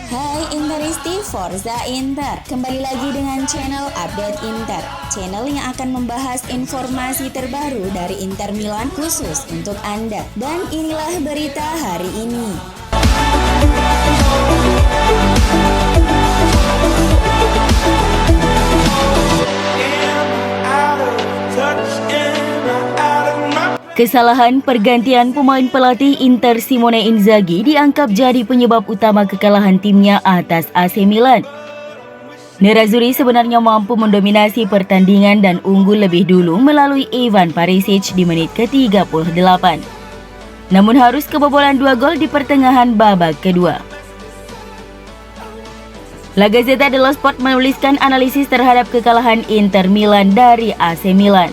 Hai Interisti Forza Inter, kembali lagi dengan channel Update Inter, channel yang akan membahas informasi terbaru dari Inter Milan khusus untuk Anda. Dan inilah berita hari ini. Kesalahan pergantian pemain pelatih Inter Simone Inzaghi dianggap jadi penyebab utama kekalahan timnya atas AC Milan. Nerazzurri sebenarnya mampu mendominasi pertandingan dan unggul lebih dulu melalui Ivan Perisic di menit ke-38. Namun harus kebobolan 2 gol di pertengahan babak kedua. La Gazzetta dello Sport menuliskan analisis terhadap kekalahan Inter Milan dari AC Milan.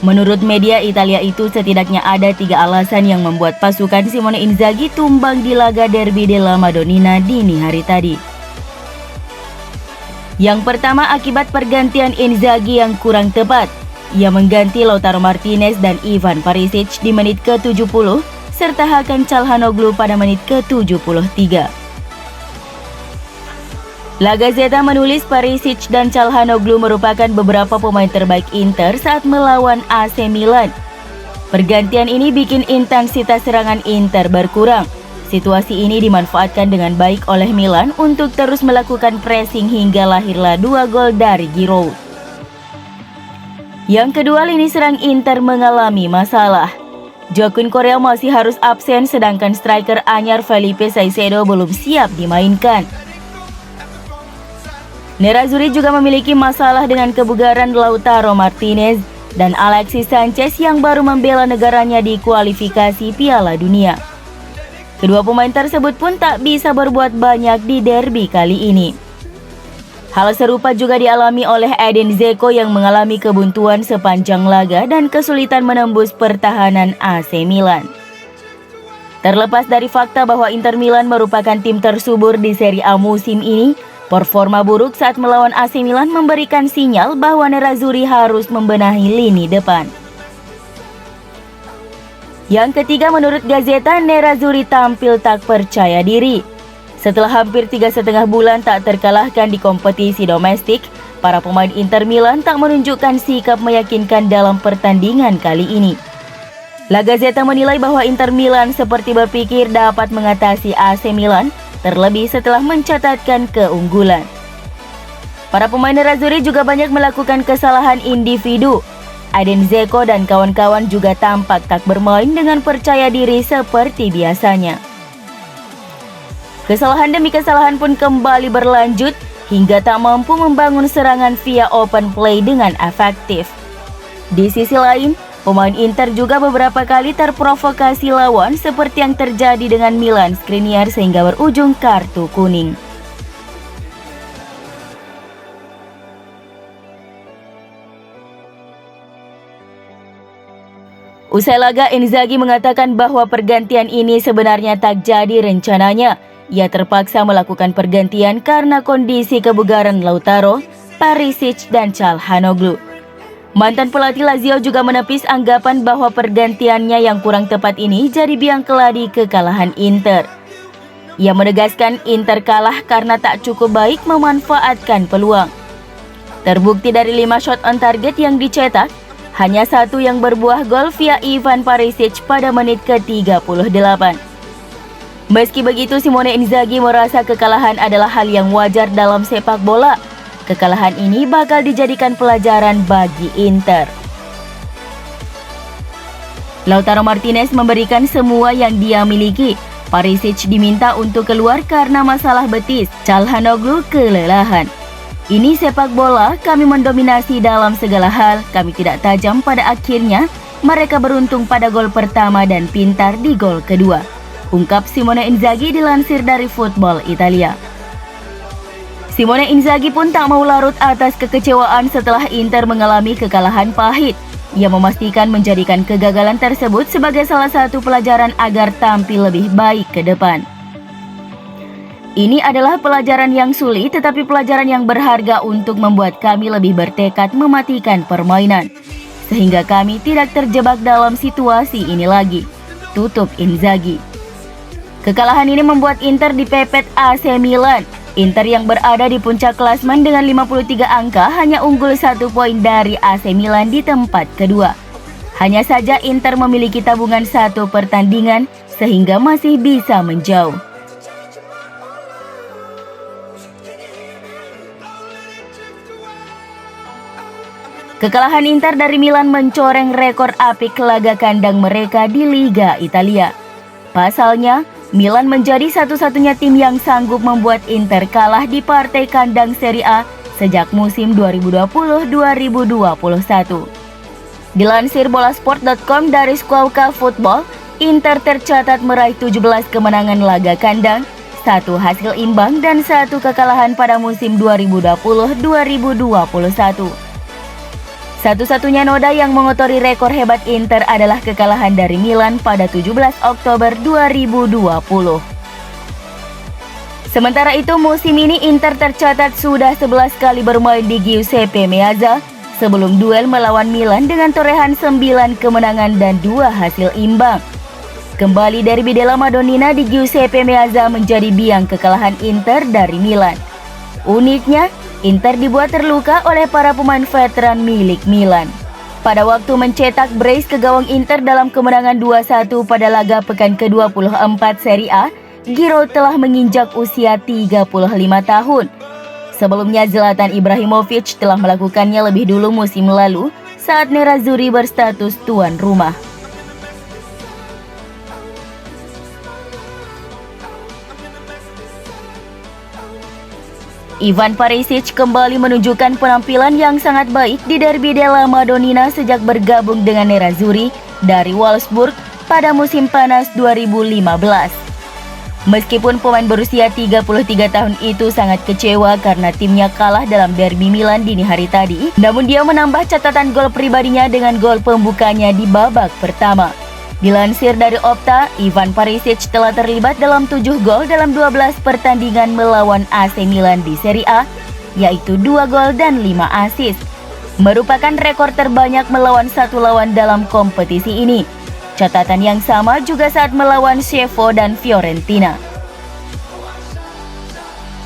Menurut media Italia itu setidaknya ada 3 alasan yang membuat pasukan Simone Inzaghi tumbang di laga Derby della Madonnina dini hari tadi. Yang pertama akibat pergantian Inzaghi yang kurang tepat. Ia mengganti Lautaro Martinez dan Ivan Perisic di menit ke-70 serta Hakan Çalhanoğlu pada menit ke-73. La Gazzetta menulis Perisic dan Çalhanoğlu merupakan beberapa pemain terbaik Inter saat melawan AC Milan. Pergantian ini bikin intensitas serangan Inter berkurang. Situasi ini dimanfaatkan dengan baik oleh Milan untuk terus melakukan pressing hingga lahirlah 2 gol dari Giroud. Yang kedua, lini serang Inter mengalami masalah. Joaquin Correa masih harus absen sedangkan striker anyar Felipe Caicedo belum siap dimainkan. Nerazzurri juga memiliki masalah dengan kebugaran Lautaro Martinez dan Alexis Sanchez yang baru membela negaranya di kualifikasi Piala Dunia. Kedua pemain tersebut pun tak bisa berbuat banyak di derby kali ini. Hal serupa juga dialami oleh Edin Dzeko yang mengalami kebuntuan sepanjang laga dan kesulitan menembus pertahanan AC Milan. Terlepas dari fakta bahwa Inter Milan merupakan tim tersubur di Serie A musim ini, performa buruk saat melawan AC Milan memberikan sinyal bahwa Nerazzurri harus membenahi lini depan. Yang ketiga, menurut Gazzetta, Nerazzurri tampil tak percaya diri. Setelah hampir 3,5 bulan tak terkalahkan di kompetisi domestik, para pemain Inter Milan tak menunjukkan sikap meyakinkan dalam pertandingan kali ini. La Gazzetta menilai bahwa Inter Milan seperti berpikir dapat mengatasi AC Milan, terlebih setelah mencatatkan keunggulan. Para pemain Nerazzurri juga banyak melakukan kesalahan individu. Edin Dzeko dan kawan-kawan juga tampak tak bermain dengan percaya diri seperti biasanya. Kesalahan demi kesalahan pun kembali berlanjut hingga tak mampu membangun serangan via open play dengan efektif. Di sisi lain, pemain Inter juga beberapa kali terprovokasi lawan seperti yang terjadi dengan Milan Skriniar sehingga berujung kartu kuning. Usai laga, Inzaghi mengatakan bahwa pergantian ini sebenarnya tak jadi rencananya. Ia terpaksa melakukan pergantian karena kondisi kebugaran Lautaro, Perisic dan Çalhanoğlu. Mantan pelatih Lazio juga menepis anggapan bahwa pergantiannya yang kurang tepat ini jadi biang keladi kekalahan Inter. Ia menegaskan Inter kalah karena tak cukup baik memanfaatkan peluang. Terbukti dari 5 shot on target yang dicetak, hanya 1 yang berbuah gol via Ivan Perisic pada menit ke-38. Meski begitu, Simone Inzaghi merasa kekalahan adalah hal yang wajar dalam sepak bola. Kekalahan ini bakal dijadikan pelajaran bagi Inter. Lautaro Martinez memberikan semua yang dia miliki. Perisic diminta untuk keluar karena masalah betis. Çalhanoğlu kelelahan. Ini sepak bola, kami mendominasi dalam segala hal. Kami tidak tajam pada akhirnya. Mereka beruntung pada gol pertama dan pintar di gol kedua, ungkap Simone Inzaghi dilansir dari Football Italia. Simone Inzaghi pun tak mau larut atas kekecewaan setelah Inter mengalami kekalahan pahit. Ia memastikan menjadikan kegagalan tersebut sebagai salah satu pelajaran agar tampil lebih baik ke depan. Ini adalah pelajaran yang sulit tetapi pelajaran yang berharga untuk membuat kami lebih bertekad mematikan permainan, sehingga kami tidak terjebak dalam situasi ini lagi, tutup Inzaghi. Kekalahan ini membuat Inter dipepet AC Milan. Inter yang berada di puncak klasmen dengan 53 angka hanya unggul 1 poin dari AC Milan di tempat kedua. Hanya saja Inter memiliki tabungan 1 pertandingan sehingga masih bisa menjauh. Kekalahan Inter dari Milan mencoreng rekor apik laga kandang mereka di Liga Italia. Pasalnya, Milan menjadi satu-satunya tim yang sanggup membuat Inter kalah di partai kandang Serie A sejak musim 2020-2021. Dilansir bolasport.com dari Squawka Football, Inter tercatat meraih 17 kemenangan laga kandang, 1 hasil imbang dan 1 kekalahan pada musim 2020-2021. Satu-satunya noda yang mengotori rekor hebat Inter adalah kekalahan dari Milan pada 17 Oktober 2020. Sementara itu musim ini Inter tercatat sudah 11 kali bermain di Giuseppe Meazza sebelum duel melawan Milan dengan torehan 9 kemenangan dan 2 hasil imbang. Kembali derby della Madonnina di Giuseppe Meazza menjadi biang kekalahan Inter dari Milan. Uniknya, Inter dibuat terluka oleh para pemain veteran milik Milan. Pada waktu mencetak brace ke gawang Inter dalam kemenangan 2-1 pada laga pekan ke-24 Serie A, Giroud telah menginjak usia 35 tahun. Sebelumnya Zlatan Ibrahimovic telah melakukannya lebih dulu musim lalu saat Nerazzurri berstatus tuan rumah. Ivan Perisic kembali menunjukkan penampilan yang sangat baik di derby della Madonnina sejak bergabung dengan Nerazzurri dari Wolfsburg pada musim panas 2015. Meskipun pemain berusia 33 tahun itu sangat kecewa karena timnya kalah dalam derby Milan dini hari tadi, namun dia menambah catatan gol pribadinya dengan gol pembukanya di babak pertama. Dilansir dari Opta, Ivan Perisic telah terlibat dalam 7 gol dalam 12 pertandingan melawan AC Milan di Serie A, yaitu 2 gol dan 5 assist. Merupakan rekor terbanyak melawan satu lawan dalam kompetisi ini. Catatan yang sama juga saat melawan Chievo dan Fiorentina.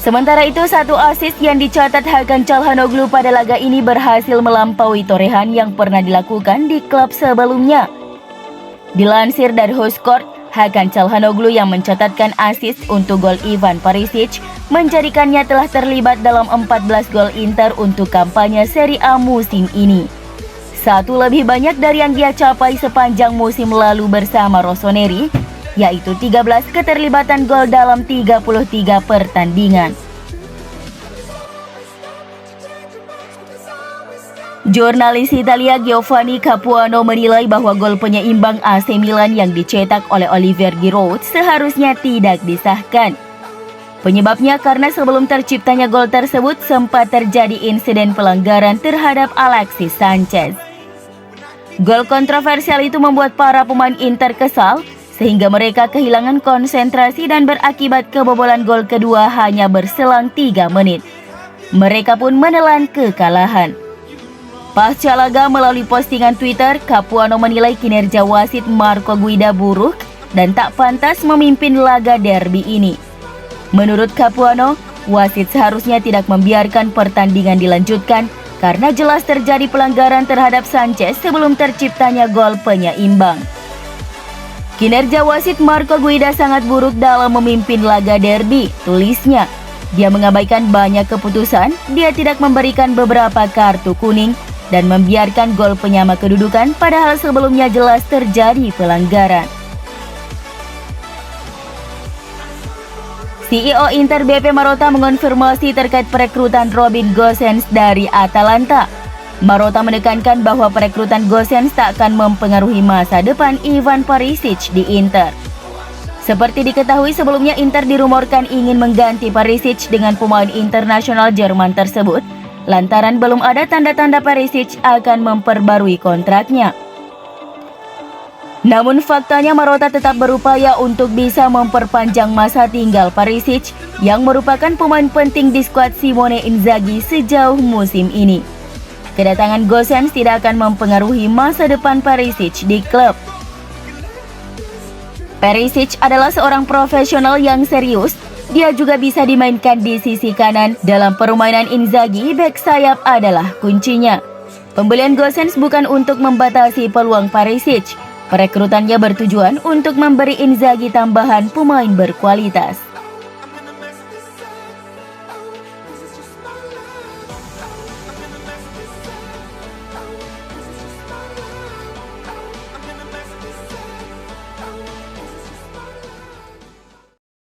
Sementara itu, 1 assist yang dicatat Hakan Çalhanoğlu pada laga ini berhasil melampaui torehan yang pernah dilakukan di klub sebelumnya. Dilansir dari Huskort, Hakan Çalhanoğlu yang mencatatkan assist untuk gol Ivan Perisic menjadikannya telah terlibat dalam 14 gol Inter untuk kampanye Serie A musim ini. 1 lebih banyak dari yang dia capai sepanjang musim lalu bersama Rossoneri, yaitu 13 keterlibatan gol dalam 33 pertandingan. Jurnalis Italia Giovanni Capuano menilai bahwa gol penyeimbang AC Milan yang dicetak oleh Olivier Giroud seharusnya tidak disahkan. Penyebabnya karena sebelum terciptanya gol tersebut sempat terjadi insiden pelanggaran terhadap Alexis Sanchez. Gol kontroversial itu membuat para pemain Inter kesal sehingga mereka kehilangan konsentrasi dan berakibat kebobolan gol kedua hanya berselang 3 menit. Mereka pun menelan kekalahan. Pasca laga melalui postingan Twitter, Capuano menilai kinerja wasit Marco Guida buruk dan tak pantas memimpin laga derby ini. Menurut Capuano, wasit seharusnya tidak membiarkan pertandingan dilanjutkan karena jelas terjadi pelanggaran terhadap Sanchez sebelum terciptanya gol penyeimbang. Kinerja wasit Marco Guida sangat buruk dalam memimpin laga derby, tulisnya. Dia mengabaikan banyak keputusan, dia tidak memberikan beberapa kartu kuning, dan membiarkan gol penyama kedudukan padahal sebelumnya jelas terjadi pelanggaran. CEO Inter BP Marotta mengonfirmasi terkait perekrutan Robin Gosens dari Atalanta. Marotta menekankan bahwa perekrutan Gosens tak akan mempengaruhi masa depan Ivan Perisic di Inter. Seperti diketahui sebelumnya, Inter dirumorkan ingin mengganti Perisic dengan pemain internasional Jerman tersebut, lantaran belum ada tanda-tanda Perisic akan memperbarui kontraknya. Namun faktanya Marotta tetap berupaya untuk bisa memperpanjang masa tinggal Perisic yang merupakan pemain penting di skuad Simone Inzaghi sejauh musim ini. Kedatangan Gosens tidak akan mempengaruhi masa depan Perisic di klub. Perisic adalah seorang profesional yang serius. Dia juga bisa dimainkan di sisi kanan. Dalam permainan Inzaghi, bek sayap adalah kuncinya. Pembelian Gosens bukan untuk membatasi peluang Perisic. Perekrutannya bertujuan untuk memberi Inzaghi tambahan pemain berkualitas.